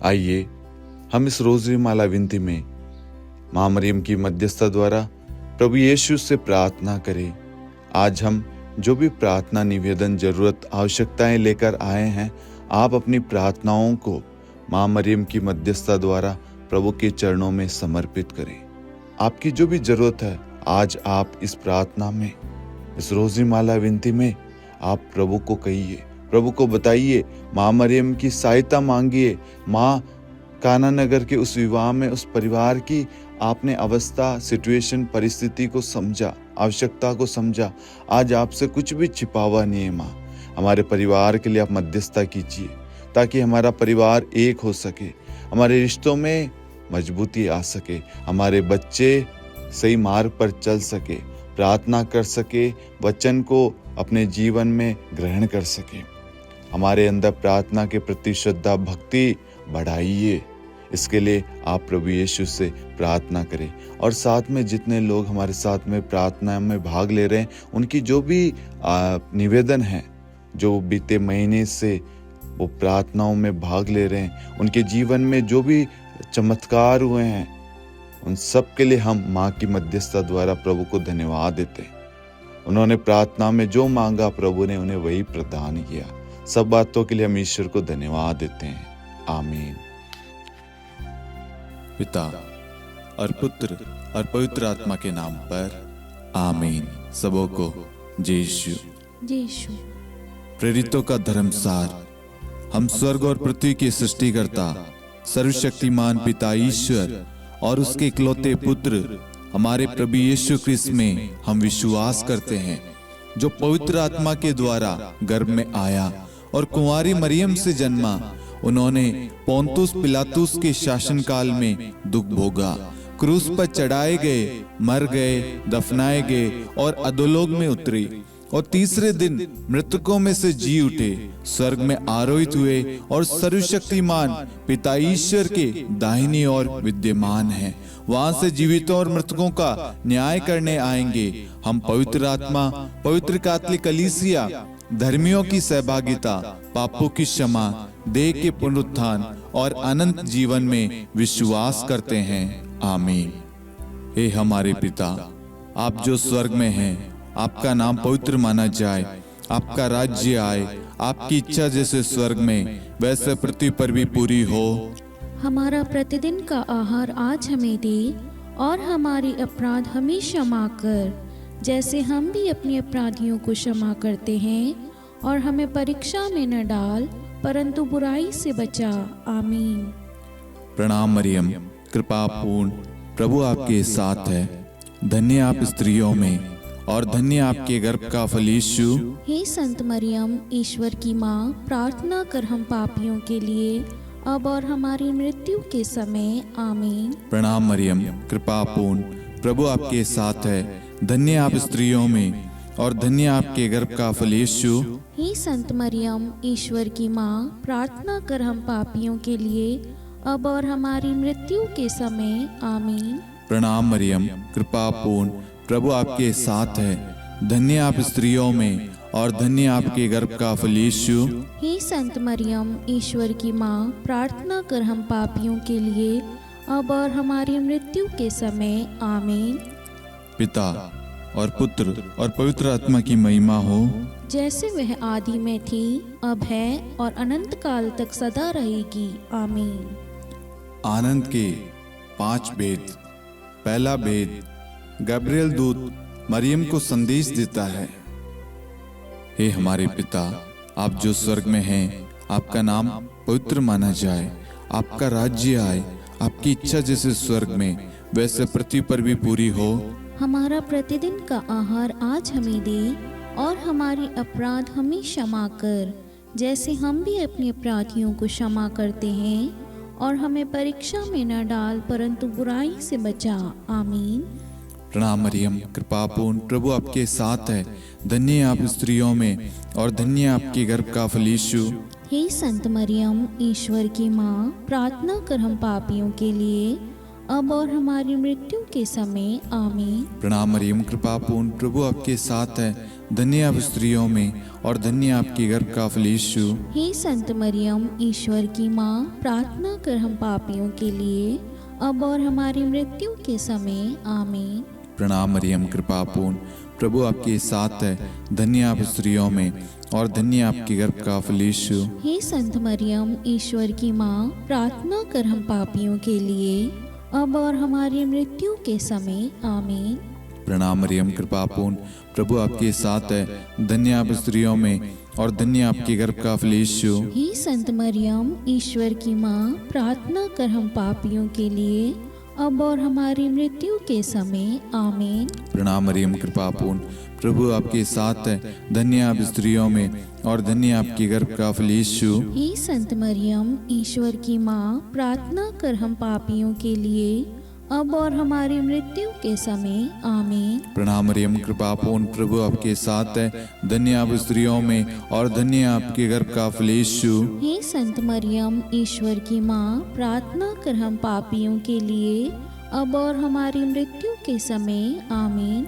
आइए हम इस रोज़री माला विनती में माँ मरियम की मध्यस्थता द्वारा प्रभु यीशु से प्रार्थना करें। आज हम जो भी प्रार्थना निवेदन जरूरत आवश्यकताएं लेकर आए हैं, आप अपनी प्रार्थनाओं को माँ मरियम की मध्यस्थता द्वारा प्रभु के चरणों में समर्पित करें। आपकी जो भी जरूरत है, आज आप इस प्रार्थना में, इस रोज़री माला विनती में आप प्रभु को कहिए, प्रभु को बताइए, माँ मरियम की सहायता मांगिए। माँ काना नगर के उस विवाह में उस परिवार की आपने अवस्था, सिचुएशन, परिस्थिति को समझा, आवश्यकता को समझा। आज आपसे कुछ भी छिपा हुआ नहीं है। माँ, हमारे परिवार के लिए आप मध्यस्थता कीजिए ताकि हमारा परिवार एक हो सके, हमारे रिश्तों में मजबूती आ सके, हमारे बच्चे सही मार्ग पर चल सके, प्रार्थना कर सके, वचन को अपने जीवन में ग्रहण कर सके। हमारे अंदर प्रार्थना के प्रति श्रद्धा भक्ति बढ़ाइए। इसके लिए आप प्रभु यीशु से प्रार्थना करें। और साथ में जितने लोग हमारे साथ में प्रार्थना में भाग ले रहे हैं, उनकी जो भी निवेदन है, जो बीते महीने से वो प्रार्थनाओं में भाग ले रहे हैं, उनके जीवन में जो भी चमत्कार हुए हैं, उन सब के लिए हम माँ की मध्यस्थता द्वारा प्रभु को धन्यवाद देते हैं। उन्होंने प्रार्थना में जो मांगा, प्रभु ने उन्हें वही प्रदान किया। सब बातों के लिए हम ईश्वर को धन्यवाद देते हैं। आमीन। पिता और पुत्र और पवित्र आत्मा के नाम पर आमीन। सबों को जय यीशु। प्रेरितों का धर्मसार। हम स्वर्ग और पृथ्वी के सृष्टिकर्ता सर्वशक्तिमान पिता ईश्वर और उसके इकलौते पुत्र हमारे प्रभु यीशु क्रिस्त में हम विश्वास करते हैं, जो पवित्र आत्मा के द्वारा गर्भ में आया और कुंवारी मरियम से जन्मा। उन्होंने पोंतुस पिलातुस के शासनकाल में दुख भोगा, क्रूस पर चढ़ाए गए, मर गए, दफनाए गए और अधोलोक में उतरे और तीसरे दिन मृतकों में से जी उठे, स्वर्ग में आरोहित हुए और सर्वशक्तिमान पिता ईश्वर के दाहिनी ओर विद्यमान हैं। वहां से जीवितों और मृतकों का न्याय करने आएंगे। हम पवित्र आत्मा, पवित्र कैथोलिक कलीसिया, धर्मियों की सहभागिता, पापों की क्षमा, देह के पुनरुत्थान और अनंत जीवन में विश्वास करते हैं। आमीन। हे हमारे पिता, आप जो स्वर्ग में हैं, आपका नाम पवित्र माना जाए, आपका राज्य आए, आपकी इच्छा जैसे स्वर्ग में वैसे पृथ्वी पर भी पूरी हो। हमारा प्रतिदिन का आहार आज हमें दे और हमारे अपराध हमें क्षमा कर, जैसे हम भी अपने अपराधियों को क्षमा करते हैं, और हमें परीक्षा में न डाल परंतु बुराई से बचा। आमीन। प्रणाम मरियम, कृपा पूर्ण, प्रभु आपके साथ है। धन्य आप स्त्रियों में और धन्य आपके गर्भ का फल यीशु। हे संत मरियम, ईश्वर की माँ, प्रार्थना कर हम पापियों के लिए अब और हमारी मृत्यु के समय। आमीन। प्रणाम मरियम, कृपा पूर्ण, प्रभु आपके साथ है। धन्य आप स्त्रियों में और धन्य आपके गर्भ का फल यीशु। हे संत मरियम, ईश्वर की माँ, प्रार्थना कर हम पापियों के लिए अब और हमारी मृत्यु के समय। आमीन। प्रणाम मरियम, कृपा पूर्ण, प्रभु आपके साथ है। धन्य आप स्त्रियों में और धन्य आपके गर्भ का फल यीशु। हे संत मरियम, ईश्वर की माँ, प्रार्थना कर हम पापियों के लिए अब और हमारी मृत्यु के समय। आमीन। पिता और पुत्र और पवित्र आत्मा की महिमा हो, जैसे वह आदि में थी, अब है और अनंत काल तक सदा रहेगी। आमीन। आनंद के 5 भेद। पहला भेद, गब्रिएल दूत मरियम को संदेश देता है। हे हमारे पिता, आप जो स्वर्ग में हैं, आपका नाम पवित्र माना जाए, आपका राज्य आए, आपकी इच्छा जैसे स्वर्ग में वैसे पृथ्वी पर भी पूरी हो। हमारा प्रतिदिन का आहार आज हमें दे और हमारे अपराध हमें क्षमा कर, जैसे हम भी अपने अपराधियों को क्षमा करते हैं, और हमें परीक्षा में न डाल परंतु बुराई से बचा। आमीन। प्रणाम मरियम, कृपा पूर्ण, प्रभु आपके साथ है। धन्य आप स्त्रियों में और धन्य आपके गर्भ का फल यीशु। हे संत मरियम, ईश्वर की माँ, प्रार्थना कर हम पापियों के लिए अब और हमारी मृत्यु के समय आमीन। प्रणाम मरियम, कृपा पूर्ण, प्रभु आपके साथ है। धन्य आप स्त्रियों में और धन्य आपकी गर्भ का फल यीशु। हे संत मरियम, ईश्वर की माँ, प्रार्थना कर हम पापियों के लिए, अब और हमारी मृत्यु के समय आमीन। प्रणाम मरियम, कृपा पूर्ण, प्रभु आपके साथ है। धन्य आप स्त्रियों में और धन्य आपकी गर्भ का फल यीशु। हे संत मरियम, ईश्वर की माँ, प्रार्थना कर हम पापियों के लिए, अब और हमारी मृत्यु के समय आमीन। प्रणाम मरियम, कृपा पूर्ण, प्रभु आपके साथ है। धन्य आप स्त्रियों में और धन्य आपकी गर्भ का फल यीशु। हे संत मरियम, ईश्वर की माँ, प्रार्थना कर हम पापियों के लिए, अब और हमारी मृत्यु के समय आमीन। प्रणाम मरियम, कृपा पूर्ण, प्रभु आपके साथ है। धन्य आप स्त्रियों में और धन्य आपकी गर्भ का फल यीशु। हे संत मरियम, ईश्वर की माँ, प्रार्थना कर हम पापियों के लिए, अब और हमारी मृत्यु के समय आमीन। प्रणाम मरियम, कृपा पूर्ण, प्रभु आपके साथ है। धन्य आप स्त्रियों में और धन्य आपके गर्भ का फल यीशु। हे संत मरियम, ईश्वर की माँ, प्रार्थना कर हम पापियों के लिए, अब और हमारी मृत्यु के समय आमीन।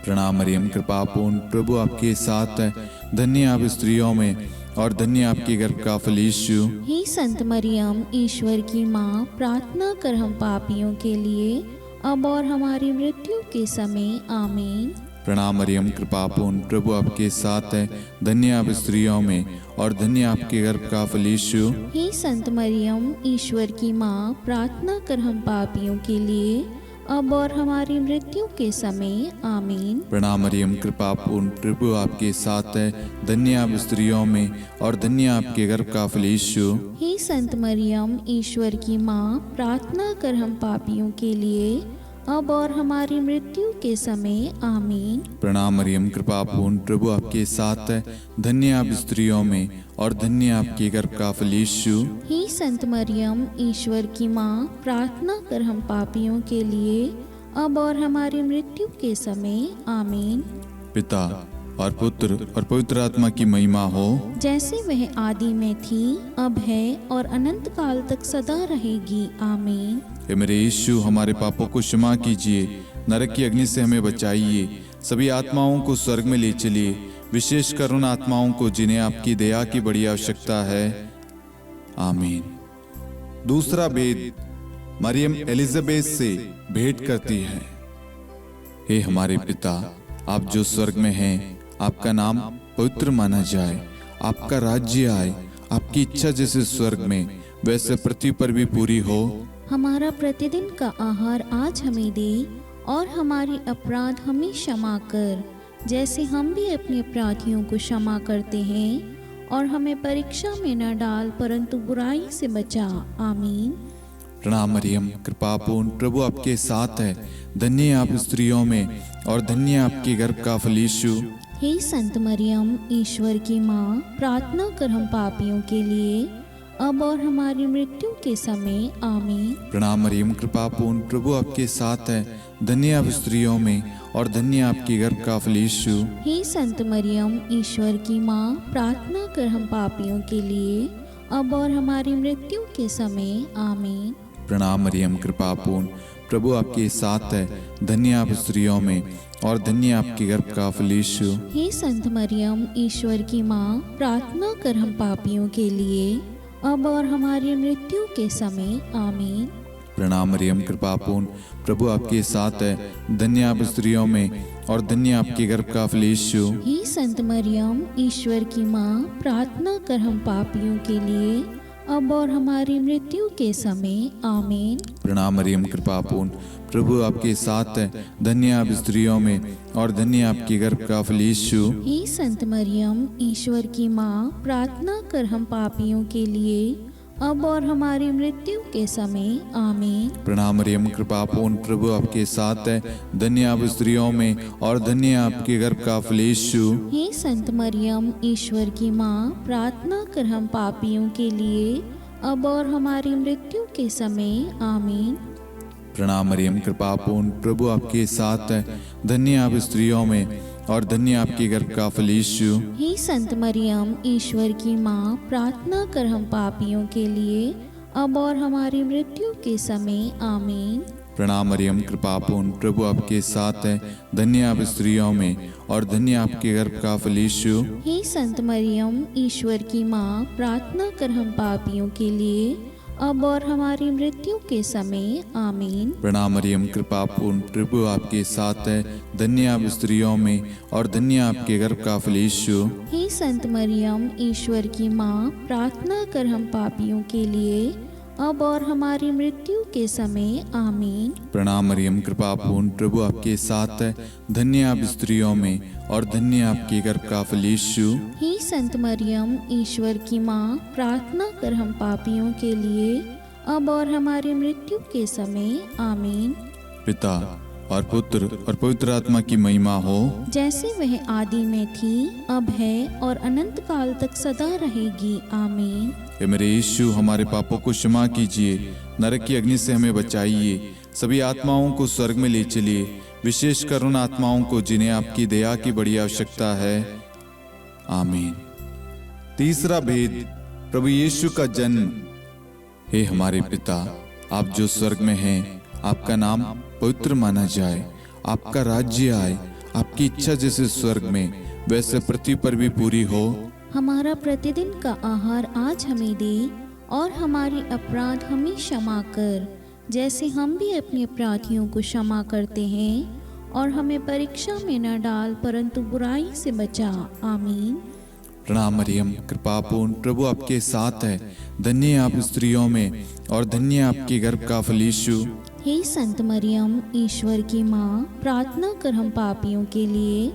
प्रणाम मरियम, कृपा पूर्ण, प्रभु आपके साथ है। धन्य आप स्त्रियों में और धन्य आपकी गर्भ का फल यीशु। हे संत मरियम, ईश्वर की माँ, प्रार्थना कर हम पापियों के लिए, अब और हमारी मृत्यु के समय आमीन। प्रणाम मरियम, कृपा पूर्ण, प्रभु आपके साथ है। धन्य आप स्त्रियों में और धन्य आपके गर्भ का फल यीशु। हे संत मरियम, ईश्वर की माँ, प्रार्थना कर हम पापियों के लिए, अब और हमारी मृत्यु के समय आमीन। प्रणाम मरियम, कृपा पूर्ण, प्रभु आपके साथ है। धन्य आप स्त्रियों में और धन्य आपके गर्भ का फल यीशु। हे संत मरियम, ईश्वर की माँ, प्रार्थना कर हम पापियों के लिए, अब और हमारी मृत्यु के समय आमीन। प्रणाम मरियम, कृपा पूर्ण, प्रभु आपके साथ है। धन्य आप स्त्रियों में और धन्य आपके गर्भ का फल यीशु। हे संत मरियम, ईश्वर की माँ, प्रार्थना कर हम पापियों के लिए, अब और हमारी मृत्यु के समय आमीन। पिता और पुत्र और पवित्र आत्मा की महिमा हो, जैसे वह आदि में थी, अब है और अनंत काल तक सदा रहेगी आमीन। हे मेरे यीशु, हमारे पापों को क्षमा कीजिए, नरक की अग्नि से हमें बचाइए, सभी आत्माओं को स्वर्ग में ले चलिए, विशेषकर उन आत्माओं को जिन्हें आपकी दया की बड़ी आवश्यकता है। आमीन। दूसरा भेद, मरियम एलिजाबेथ से भेंट करती है। हे हमारे पिता, आप जो स्वर्ग में हैं, आपका नाम पवित्र माना जाए, आपका राज्य आए, आपकी इच्छा जैसे स्वर्ग में वैसे पृथ्वी पर भी पूरी हो। हमारा प्रतिदिन का आहार आज हमें दे, और हमारे अपराध हमें क्षमा कर, जैसे हम भी अपने अपराधियों को क्षमा करते हैं, और हमें परीक्षा में न डाल, परंतु बुराई से बचा। आमीन। प्रणाम मरियम, कृपा पूर्ण, प्रभु आपके साथ है। धन्य आप स्त्रियों में और धन्य आपके गर्भ का फल यीशु। हे संत मरियम, ईश्वर की माँ, प्रार्थना कर हम पापियों के लिए, अब और हमारी मृत्यु के समय आमीन। प्रणाम मरियम, कृपा पूर्ण, प्रभु आपके साथ है। धन्य आप स्त्रियों में और धन्य आपकी गर्भ का फल यीशु। हे संत मरियम, ईश्वर की माँ, प्रार्थना कर हम पापियों के लिए, अब और हमारी मृत्यु के समय आमीन। प्रणाम मरियम, कृपा पूर्ण, प्रभु आपके साथ है। धन्य आप स्त्रियों में और धन्य आपके गर्भ का फल यीशु। हे संत मरियम, ईश्वर की माँ, प्रार्थना कर हम पापियों के लिए, अब और हमारी मृत्यु के समय आमीन। प्रणाम मरियम, कृपा पूर्ण, प्रभु आपके साथ है। धन्य आप स्त्रियों में और धन्य आपके गर्भ का फल यीशु। हे संत मरियम, ईश्वर की माँ, प्रार्थना कर हम पापियों के लिए, अब और हमारी मृत्यु के समय आमीन। प्रणाम मरियम, कृपा पूर्ण, प्रभु आपके साथ है। धन्य आप स्त्रियों में और धन्य आपके गर्भ का फल यीशु। हे संत मरियम, ईश्वर की माँ, प्रार्थना कर हम पापियों के लिए, अब और हमारी मृत्यु के समय आमीन। प्रणाम मरियम, कृपा पूर्ण, प्रभु आपके साथ है। धन्य आप स्त्रियों में और धन्य आपके गर्भ का फल यीशु। हे संत मरियम, ईश्वर की माँ, प्रार्थना कर हम पापियों के लिए, अब और हमारी मृत्यु के समय आमीन। प्रणाम मरियम, कृपा पूर्ण, प्रभु आपके साथ है। धन्य आप स्त्रियों में और धन्य आपके गर्भ का फल यीशु। हे संत मरियम, ईश्वर की माँ, प्रार्थना कर हम पापियों के लिए, अब और हमारी मृत्यु के समय आमीन। प्रणाम मरियम, कृपा पूर्ण, प्रभु आपके साथ है। धन्य आप स्त्रियों में और धन्य आपके गर्भ का फल यीशु। हे संत मरियम, ईश्वर की माँ, प्रार्थना कर हम पापियों के लिए, अब और हमारी मृत्यु के समय आमीन। प्रणाम मरियम, कृपा पूर्ण, प्रभु आपके साथ है। धन्य आप स्त्रियों में और धन्य आपके गर्भ का फल यीशु। हे संत मरियम, ईश्वर की माँ, प्रार्थना कर हम पापियों के लिए, अब और हमारी मृत्यु के समय आमीन। प्रणाम मरियम, कृपा पूर्ण, प्रभु आपके साथ है। धन्य आप स्त्रियों में और धन्य आपके गर्भ का फल यीशु। हे संत मरियम, ईश्वर की माँ, प्रार्थना कर हम पापियों के लिए, अब और हमारी मृत्यु के समय आमीन। पिता और पुत्र और पवित्र आत्मा की महिमा हो, जैसे वह आदि में थी, अब है और अनंत काल तक सदा रहेगी आमीन। हे मेरे यीशु, हमारे पापों को क्षमा कीजिए, नरक की अग्नि से हमें बचाइए, सभी आत्माओं को स्वर्ग में ले चलिए, विशेषकर उन आत्माओं को जिन्हें आपकी दया की बड़ी आवश्यकता है। आमीन। तीसरा भेद, प्रभु यीशु का जन्म। हे हमारे पिता, आप जो स्वर्ग में हैं, आपका नाम पवित्र माना जाए, आपका राज्य आए, आपकी इच्छा जैसे स्वर्ग में वैसे पृथ्वी पर भी पूरी हो। हमारा प्रतिदिन का आहार आज हमें दे, और हमारी अपराध हमें क्षमा कर, जैसे हम भी अपने अपराधियों को क्षमा करते हैं, और हमें परीक्षा में न डाल, परंतु बुराई से बचा। आमीन। प्रणाम मरियम, कृपा पूर्ण, प्रभु आपके साथ है। धन्य आप स्त्रियों में और धन्य आपके गर्भ का फल यीशु। हे संत मरियम, ईश्वर की माँ, प्रार्थना कर हम पापियों के लिए,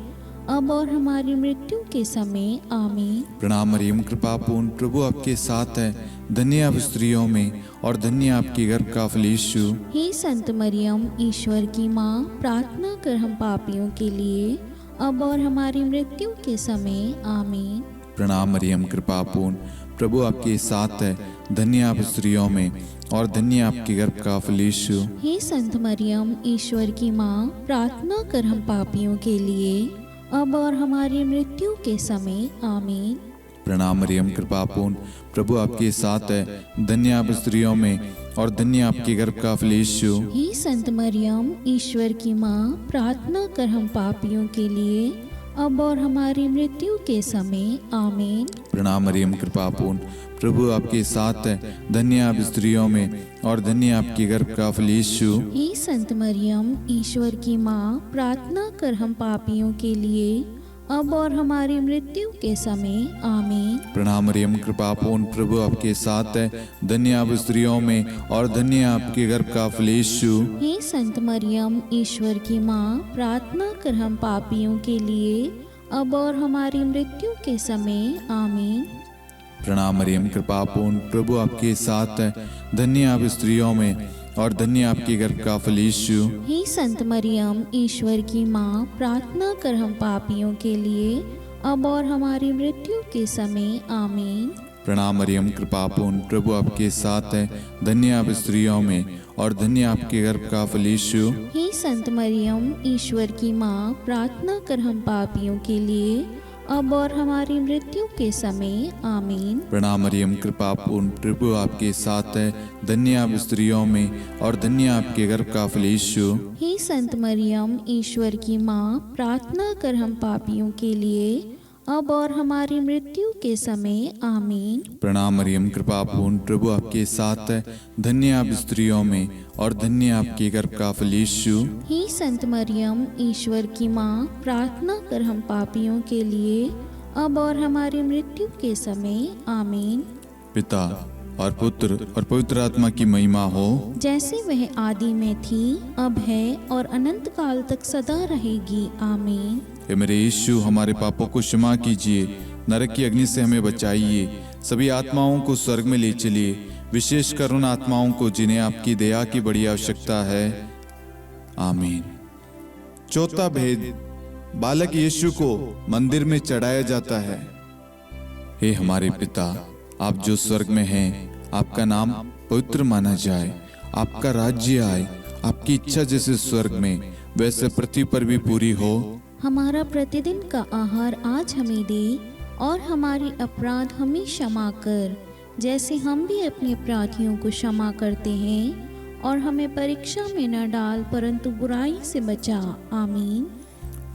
अब और हमारी मृत्यु के समय आमीन। प्रणाम मरियम, कृपा पूर्ण, प्रभु आपके साथ है। धन्य आप स्त्रियों में और धन्य आपके गर्भ का फल यीशु। हे संत मरियम, ईश्वर की माँ, प्रार्थना कर हम पापियों के लिए, अब और हमारी मृत्यु के समय आमीन। प्रणाम मरियम, कृपा पूर्ण, प्रभु आपके साथ है। धन्य आप स्त्रियों में और धन्य आपके गर्भ का फल यीशु। हे संत मरियम, ईश्वर की माँ, प्रार्थना कर हम पापियों के लिए, अब और हमारी मृत्यु के समय आमीन। प्रणाम मरियम, कृपा पूर्ण, प्रभु आपके साथ है। धन्य आप स्त्रियों में और धन्य आपके गर्भ का फल यीशु। हे संत मरियम, ईश्वर की माँ, प्रार्थना कर हम पापियों के लिए, अब और हमारी मृत्यु के समय आमीन। प्रणाम मरियम, कृपा पूर्ण, प्रभु आपके साथ है। धन्य आप स्त्रियों में और धन्य आपके गर्भ का फल यीशु। हे संत मरियम, ईश्वर की माँ, प्रार्थना कर हम पापियों के लिए, अब और हमारी मृत्यु के समय आमीन। प्रणाम मरियम, कृपा पूर्ण, प्रभु आपके साथ है। धन्य आप स्त्रियों में और धन्य आपके गर्भ का फल यीशु। हे संत मरियम, ईश्वर की माँ, प्रार्थना कर हम पापियों के लिए, अब और हमारी मृत्यु के समय आमीन। प्रणाम मरियम, कृपा पूर्ण, प्रभु आपके साथ है। धन्य आप स्त्रियों में और धन्य आपके गर्भ का फल यीशु। हे संत मरियम, ईश्वर की माँ, प्रार्थना कर हम पापियों के लिए, अब और हमारी मृत्यु के समय आमीन। प्रणाम मरियम, कृपा पूर्ण, प्रभु आपके साथ है। धन्य आप स्त्रियों में और धन्य आपके गर्भ का फल यीशु। हे संत मरियम, ईश्वर की माँ, प्रार्थना कर हम पापियों के लिए, अब और हमारी मृत्यु के समय आमीन। प्रणाम मरियम, कृपा पूर्ण, प्रभु आपके साथ है। धन्य आप स्त्रियों में और धन्य आपके गर्भ का फल यीशु। हे संत मरियम, ईश्वर की माँ, प्रार्थना कर हम पापियों के लिए, अब और हमारी मृत्यु के समय आमीन। प्रणाम मरियम, कृपा पूर्ण, प्रभु आपके साथ है। धन्य आप स्त्रियों में और धन्य आपके गर्भ का फल यीशु। हे संत मरियम, ईश्वर की माँ, प्रार्थना कर हम पापियों के लिए, अब और हमारी मृत्यु के समय आमीन। पिता और पुत्र और पवित्र आत्मा की महिमा हो, जैसे वह आदि में थी, अब है और अनंत काल तक सदा रहेगी आमीन। हे मेरे यीशु, हमारे पापों को क्षमा कीजिए, नरक की अग्नि से हमें बचाइए, सभी आत्माओं को स्वर्ग में ले चलिए, विशेषकर उन आत्माओं को जिन्हें आपकी दया की बड़ी आवश्यकता है। आमीन। चौथा भेद, बालक यीशु को मंदिर में चढ़ाया जाता है। हे हमारे पिता, आप जो स्वर्ग में हैं, आपका नाम पवित्र माना जाए, आपका राज्य आए, आपकी इच्छा जैसे स्वर्ग में वैसे पृथ्वी पर भी पूरी हो। हमारा प्रतिदिन का आहार आज हमें दे, और हमारी अपराध हमें क्षमा कर, जैसे हम भी अपने अपराधियों को क्षमा करते हैं, और हमें परीक्षा में न डाल परंतु बुराई से बचा। आमीन।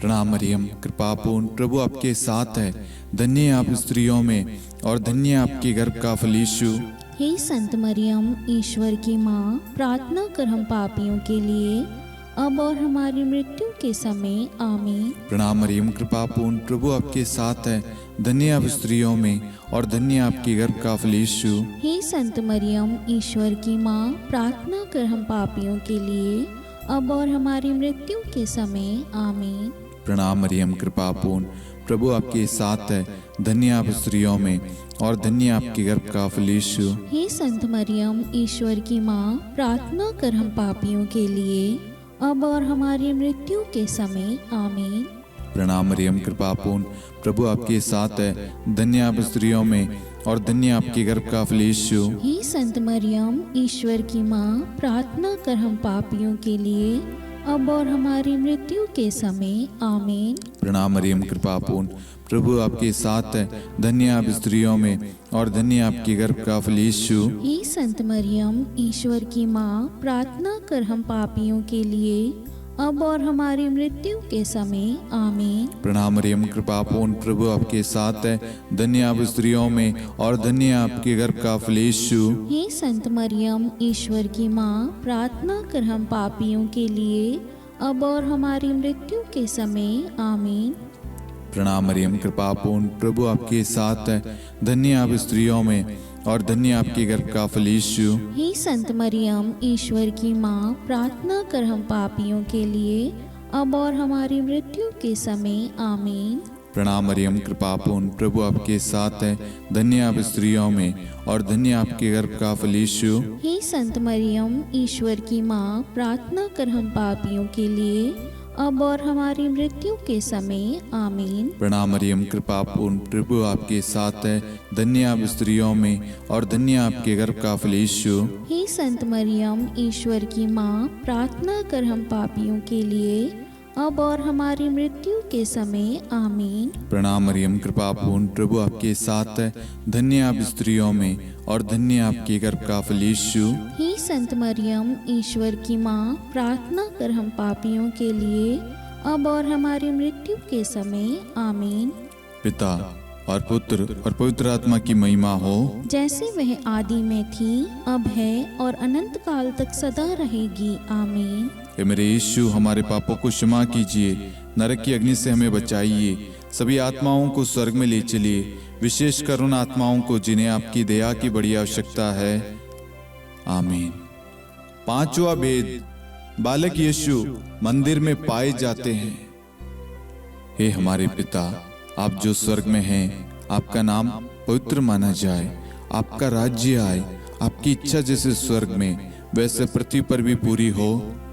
प्रणाम मरियम, कृपा पूर्ण, प्रभु आपके साथ है। धन्य आप स्त्रियों में और धन्य आपके गर्भ का फल यीशु। हे संत मरियम, ईश्वर की माँ, प्रार्थना कर हम पापियों के लिए, अब और हमारी मृत्यु के समय। आमीन। प्रणाम मरियम, कृपा पूर्ण, प्रभु आपके साथ है। धन्य आप स्त्रियों में और धन्य आपके गर्भ का फल यीशु। हे संत मरियम, ईश्वर की माँ, प्रार्थना कर हम पापियों के लिए, अब और हमारी मृत्यु के समय। आमीन। प्रणाम मरियम, कृपा पूर्ण, प्रभु आपके साथ है। धन्य आप स्त्रियों में और धन्य आपके गर्भ का फल यीशु। हे संत मरियम, ईश्वर की माँ, प्रार्थना कर हम पापियों के लिए, अब और हमारी मृत्यु के समय। आमीन। प्रणाम मरियम, कृपा पूर्ण, प्रभु आपके साथ है। धन्य आप स्त्रियों में और धन्य आपके गर्भ का फल यीशु। हे संत मरियम, ईश्वर की माँ, प्रार्थना कर हम पापियों के लिए, अब और हमारी मृत्यु के समय। आमीन। प्रणाम मरियम, कृपा पूर्ण, प्रभु आपके साथ है। धन्य आप स्त्रियों में और धन्य आपके गर्भ का फल यीशु। हे संत मरियम, ईश्वर की माँ, प्रार्थना कर हम पापियों के लिए, अब और हमारी मृत्यु के समय। आमीन। प्रणाम मरियम, कृपा पूर्ण, प्रभु आपके साथ है। धन्य आप स्त्रियों में और धन्य आपके गर्भ का फल यीशु। हे संत मरियम, ईश्वर की माँ, प्रार्थना कर हम पापियों के लिए, अब और हमारी मृत्यु के समय। आमीन। प्रणाम मरियम, कृपा पूर्ण, प्रभु आपके साथ है। धन्य आप स्त्रियों में और धन्य आपके गर्भ का फल यीशु। हे संत मरियम, ईश्वर की माँ, प्रार्थना कर हम पापियों के लिए, अब और हमारी मृत्यु के समय। आमीन। प्रणाम मरियम, कृपा पूर्ण, प्रभु आपके साथ है। धन्य आप स्त्रियों में और धन्य आपके गर्भ का फल यीशु। हे संत मरियम, ईश्वर की माँ, प्रार्थना कर हम पापियों के लिए, अब और हमारी मृत्यु के समय। आमीन। प्रणाम मरियम, कृपा पूर्ण, प्रभु आपके साथ है। धन्य आप स्त्रियों में और धन्य आपके गर्भ का फल यीशु। हे संत मरियम, ईश्वर की माँ, प्रार्थना कर हम पापियों के लिए, अब और हमारी मृत्यु के समय। आमीन। प्रणाम मरियम, कृपा पूर्ण, प्रभु आपके साथ है। धन्य आप स्त्रियों में और धन्य आपके गर्भ का फल यीशु। हे संत मरियम, ईश्वर की माँ, प्रार्थना कर हम पापियों के लिए, अब और हमारी मृत्यु के समय। आमीन। पिता और पुत्र और पवित्र आत्मा की महिमा हो, जैसे वह आदि में थी, अब है और अनंत काल तक सदा रहेगी। आमीन। हे मेरे यीशु, हमारे पापों को क्षमा कीजिए, नरक की अग्नि से हमें बचाइए, सभी आत्माओं को स्वर्ग में ले चलिए, विशेषकर उन आत्माओं को जिन्हें आपकी दया की बड़ी आवश्यकता है। आमीन। पांचवा भेद, बालक यीशु मंदिर में पाए जाते हैं। हे हमारे पिता, आप जो स्वर्ग में हैं, आपका नाम पवित्र माना जाए, आपका राज्य आए, आपकी इच्छा जैसे स्वर्ग में वैसे पृथ्वी पर भी पूरी हो।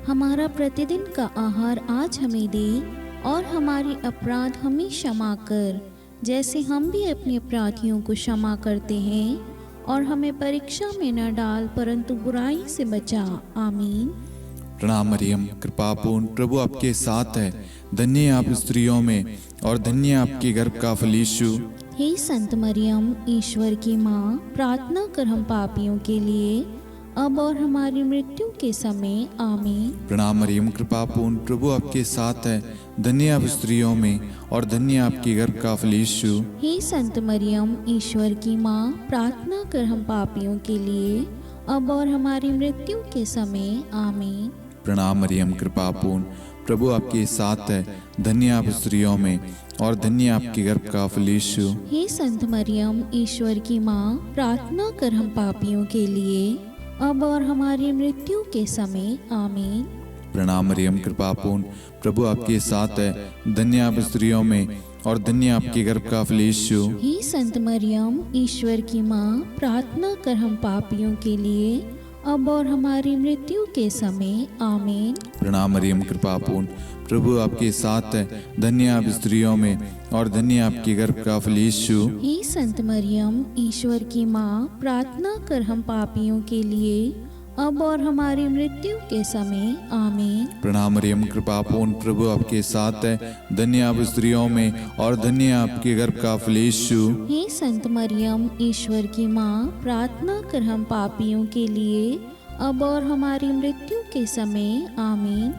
हमारा प्रतिदिन का आहार आज हमें दे, और हमारे अपराध हमें क्षमा कर, जैसे हम भी अपने अपराधियों को क्षमा करते हैं, और हमें परीक्षा में न डाल परंतु बुराई से बचा। आमीन। प्रणाम मरियम, कृपा पूर्ण, प्रभु आपके साथ है। धन्य आप स्त्रियों में और धन्य आपके गर्भ का फल यीशु। हे संत मरियम, ईश्वर की माँ, प्रार्थना कर हम पापियों के लिए, अब और हमारी मृत्यु के समय। आमीन। प्रणाम मरियम, कृपा पूर्ण, प्रभु आपके साथ है। धन्य आप स्त्रियों में और धन्य आपके गर्भ का फल यीशु। हे संत मरियम, ईश्वर की माँ, प्रार्थना कर हम पापियों के लिए, अब और हमारी मृत्यु के समय। आमीन। प्रणाम मरियम, कृपा पूर्ण, प्रभु आपके साथ है। धन्य आप स्त्रियों में और धन्य आपके गर्भ का फल यीशु। हे संत मरियम, ईश्वर की माँ, प्रार्थना कर हम पापियों के लिए, अब और हमारी मृत्यु के समय। आमीन। प्रणाम मरियम, कृपा पूर्ण, प्रभु आपके साथ है। धन्य आप स्त्रियों में और धन्य आपके गर्भ का फल यीशु। हे संत मरियम, ईश्वर की माँ, प्रार्थना कर हम पापियों के लिए, अब और हमारी मृत्यु के समय। आमीन। प्रणाम मरियम, कृपा पूर्ण, प्रभु आपके साथ है। धन्य आप स्त्रियों में और धन्य आपके गर्भ का फल यीशु। हे संत मरियम, ईश्वर की माँ, प्रार्थना कर हम पापियों के लिए, अब और हमारी मृत्यु के समय आमीन। प्रणाम मरियम, कृपा पूर्ण, प्रभु आपके साथ है। धन्य आप स्त्रियों में और धन्य आपके गर्भ का फल यीशु। हे संत मरियम, ईश्वर की माँ, प्रार्थना कर हम पापियों के लिए अब और हमारी मृत्यु के समय आमीन।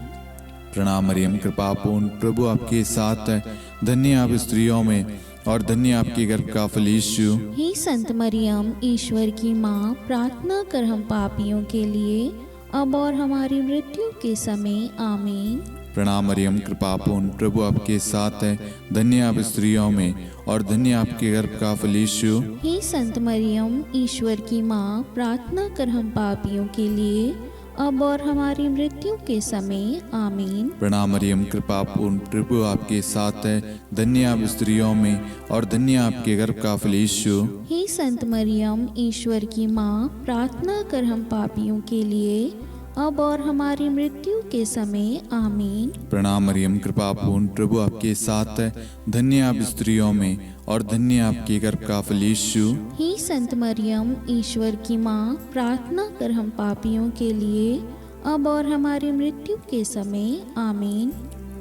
प्रणाम मरियम, कृपा पूर्ण, प्रभु आपके साथ है। धन्य आप स्त्रियों में और धन्य आपके गर्भ का फल यीशु। हे संत मरियम, ईश्वर की माँ, प्रार्थना कर हम पापियों के लिए अब और हमारी मृत्यु के समय आमीन। प्रणाम मरियम, कृपा पूर्ण, प्रभु आपके साथ है। धन्य आप स्त्रियों में और धन्य आपके गर्भ का फल यीशु। हे संत मरियम, ईश्वर की माँ, प्रार्थना कर हम पापियों के लिए अब और हमारी मृत्यु के समय आमीन। प्रणाम मरियम, कृपा पूर्ण, प्रभु आपके साथ है। धन्य आप स्त्रियों में और धन्य आपके गर्भ का फल यीशु। हे संत मरियम, ईश्वर की माँ, प्रार्थना कर हम पापियों के लिए अब और हमारी मृत्यु के समय आमीन। प्रणाम मरियम, कृपा पूर्ण, प्रभु आपके साथ है। धन्य आप स्त्रियों में और धन्य आपके गर्भ का फल यीशु। हे संत मरियम, ईश्वर की माँ, प्रार्थना कर हम पापियों के लिए अब और हमारी मृत्यु के समय आमीन।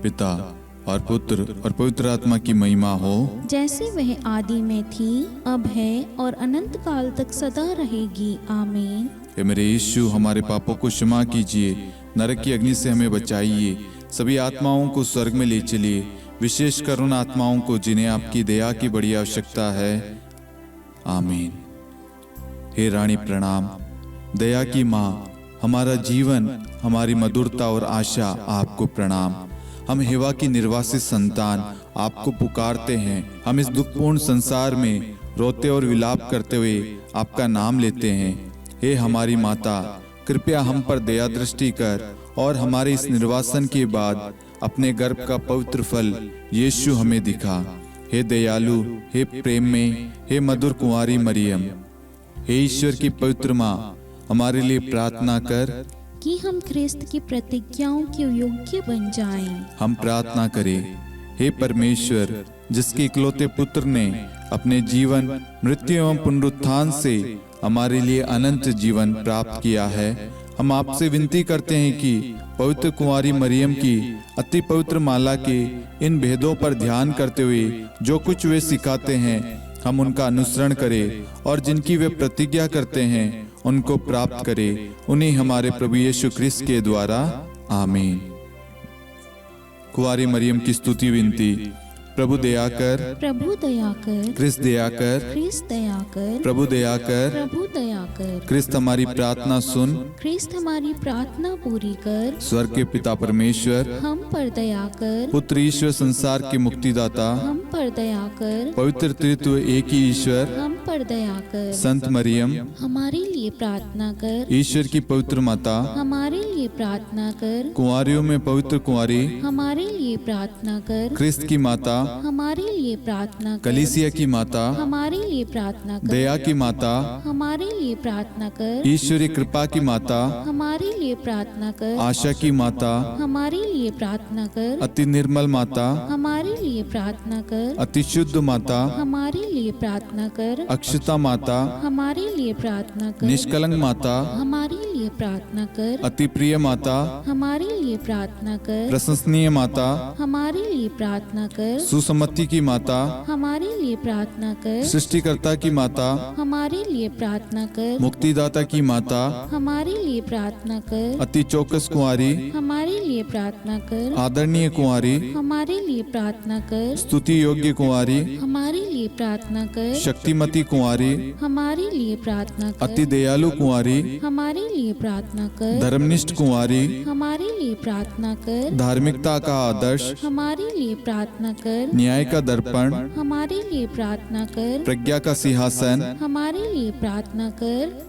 पिता और पुत्र और पवित्र आत्मा की महिमा हो, जैसे वह आदि में थी, अब है और अनंत काल तक सदा रहेगी आमीन। हे मेरे यीशु, हमारे पापों को क्षमा कीजिए, नरक की अग्नि से हमें बचाइए, सभी आत्माओं को स्वर्ग में ले चलिए, विशेषकर उन आत्माओं को जिन्हें आपकी दया की बड़ी आवश्यकता है आमीन। हे रानी प्रणाम, दया की माँ, हमारा जीवन, हमारी मधुरता और आशा आपको प्रणाम। हम हेवा की निर्वासित संतान आपको पुकारते हैं। हम इस दुखपूर्ण संसार में रोते और विलाप करते हुए आपका नाम लेते हैं। हे हमारी माता, कृपया हम पर दया दृष्टि कर और हमारे इस निर्वासन के बाद अपने गर्भ का पवित्र फल यीशु हमें दिखा। हे दयालु, हे प्रेम में, हे मधुर कुंवारी मरियम, हे ईश्वर की पवित्र माँ, हमारे लिए प्रार्थना कर कि हम ख्रिस्त की प्रतिज्ञाओं के योग्य बन जाएं। हम प्रार्थना करें। हे परमेश्वर, जिसके इकलौते पुत्र ने अपने जीवन, मृत्यु एवं पुनरुत्थान से हमारे लिए अनंत जीवन प्राप्त किया है, हम आपसे विनती करते हैं कि पवित्र कुंवारी मरियम की अति पवित्र माला के इन भेदों पर ध्यान करते हुए जो कुछ वे सिखाते हैं, हम उनका अनुसरण करें और जिनकी वे प्रतिज्ञा करते हैं उनको प्राप्त करें। उन्हीं हमारे प्रभु यीशु ख्रिस्त के द्वारा आमीन। कुंवारी मरियम की स्तुति विनती। प्रभु दया कर, प्रभु दया कर, ख्रिस्त दया कर, ख्रिस्त दया कर, प्रभु दया कर, प्रभु दया कर, ख्रिस्त हमारी प्रार्थना सुन, ख्रिस्त हमारी प्रार्थना पूरी कर, स्वर्ग के पिता परमेश्वर, हम पर दया कर, पुत्र ईश्वर संसार के मुक्तिदाता, हम पर दया कर, पवित्र त्रित्व एक ही ईश्वर, हम पर दया कर, संत मरियम, हमारे लिए प्रार्थना कर, ईश्वर की पवित्र माता, हमारे लिए प्रार्थना कर, कुंवारियों में पवित्र कुंवारी, हमारे लिए प्रार्थना कर, ख्रिस्त की माता, हमारे लिए प्रार्थना कर, कलीसिया की माता, हमारे लिए प्रार्थना कर, दया की माता, हमारे लिए प्रार्थना कर, ईश्वरी कृपा की माता, हमारे लिए प्रार्थना कर, आशा की माता, हमारे लिए प्रार्थना कर, अति निर्मल माता, हमारे लिए प्रार्थना कर, अति शुद्ध माता, हमारे लिए प्रार्थना कर, अक्षता माता, हमारे लिए प्रार्थना कर, निष्कलंक माता, हमारे लिए प्रार्थना कर, अति प्रिय माता, हमारे लिए प्रार्थना कर, प्रशंसनीय माता, हमारे लिए प्रार्थना कर, सुसम्मति की माता, हमारे लिए प्रार्थना कर, सृष्टिकर्ता की माता, हमारे लिए प्रार्थना कर, मुक्तिदाता की माता, हमारे लिए प्रार्थना कर, अति चौकस कुंवारी, हमारे लिए प्रार्थना कर, आदरणीय कुंवारी, हमारे लिए प्रार्थना कर, स्तुति योग्य कुंवारी, हमारे लिए प्रार्थना कर, शक्तिमती कुंवारी, हमारे लिए प्रार्थना कर, अति दयालु कुंवारी, हमारे लिए प्रार्थना कर, धर्मनिष्ठ कुंवारी, हमारे लिए प्रार्थना कर, धार्मिकता का आदर्श, हमारे लिए प्रार्थना कर, न्याय का दर्पण, हमारे लिए प्रार्थना कर, प्रज्ञा का सिंहासन, हमारे लिए प्रार्थना कर,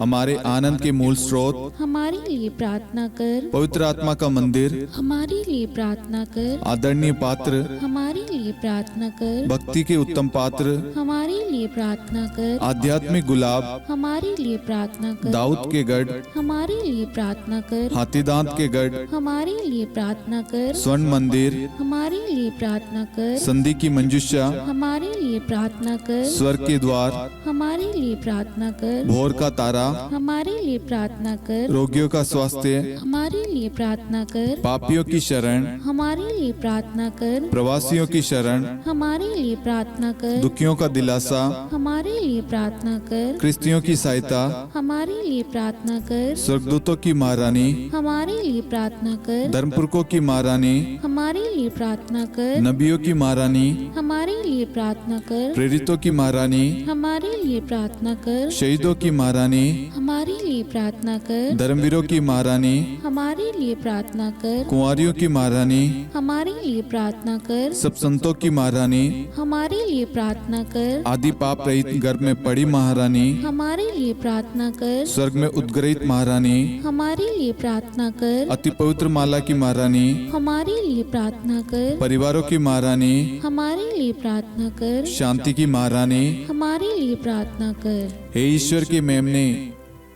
हमारे आनंद के मूल स्रोत, हमारे लिए प्रार्थना कर, पवित्र आत्मा का मंदिर, हमारे लिए प्रार्थना कर, आदरणीय पात्र, हमारे लिए प्रार्थना कर, भक्ति के उत्तम पात्र, हमारे लिए प्रार्थना कर, आध्यात्मिक गुलाब, हमारे लिए प्रार्थना कर, दाऊद के गढ़, हमारे लिए प्रार्थना कर, हाथीदांत के गढ़, हमारे लिए प्रार्थना कर, स्वर्ण मंदिर, हमारे लिए प्रार्थना कर, संधि की मंजुषा, हमारे लिए प्रार्थना कर, स्वर्ग के द्वार, हमारे लिए प्रार्थना कर, भोर का तारा, हमारे लिए प्रार्थना कर। रोगियों का स्वास्थ्य, हमारे लिए प्रार्थना कर। पापियों की शरण, हमारे लिए प्रार्थना कर। प्रवासियों की शरण, हमारे लिए प्रार्थना कर। दुखियों का दिलासा, हमारे लिए प्रार्थना कर। क्रिस्तियों की सहायता, हमारे लिए प्रार्थना कर। स्वर्गदूतों की महारानी, हमारे लिए प्रार्थना कर। धर्मपुरखों की महारानी, हमारे लिए प्रार्थना कर। नबियों की महारानी, हमारे लिए प्रार्थना कर। प्रेरितों की महारानी, हमारे लिए प्रार्थना कर। शहीदों की महारानी, हमारे लिए प्रार्थना कर। धर्मवीरों की महारानी, हमारे लिए प्रार्थना कर। कुंवारियों की महारानी, हमारे लिए प्रार्थना कर। सब संतों की महारानी, हमारे लिए प्रार्थना कर। आदि पाप रहित गर्भ में पड़ी महारानी, हमारे लिए प्रार्थना कर। स्वर्ग में उद्गृहित महारानी, हमारे लिए प्रार्थना कर। अति पवित्र माला की महारानी, हमारे लिए प्रार्थना कर। परिवारों की महारानी, हमारे लिए प्रार्थना कर। शांति की महारानी, हमारे लिए प्रार्थना कर। हे ईश्वर के मेमने,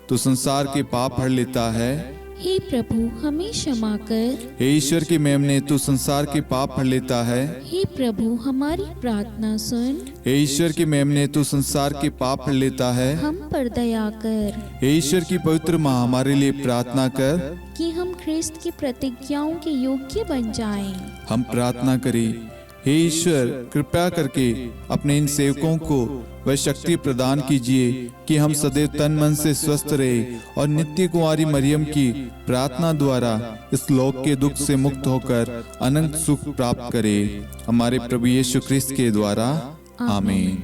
तू संसार के पाप हर लेता है। हे प्रभु हमें क्षमा कर। हे ईश्वर के मेमने, तू संसार के पाप हर लेता है। हे प्रभु हमारी प्रार्थना सुन। हे ईश्वर के मेमने, तू संसार के पाप हर लेता है। हम पर दया कर हे ईश्वर की पवित्र माँ, हमारे लिए प्रार्थना कर। कि हम ख्रिस्त की प्रतिज्ञाओं के योग्य बन जाएं। हम प्रार्थना करें, हे ईश्वर कृपया करके अपने इन सेवकों को वह शक्ति प्रदान कीजिए कि हम सदैव तन मन से स्वस्थ रहे और नित्य कुंवारी मरियम की प्रार्थना द्वारा इस लोक के दुख से मुक्त होकर अनंत सुख प्राप्त करें। हमारे प्रभु यीशु ख्रिस्त के द्वारा आमीन।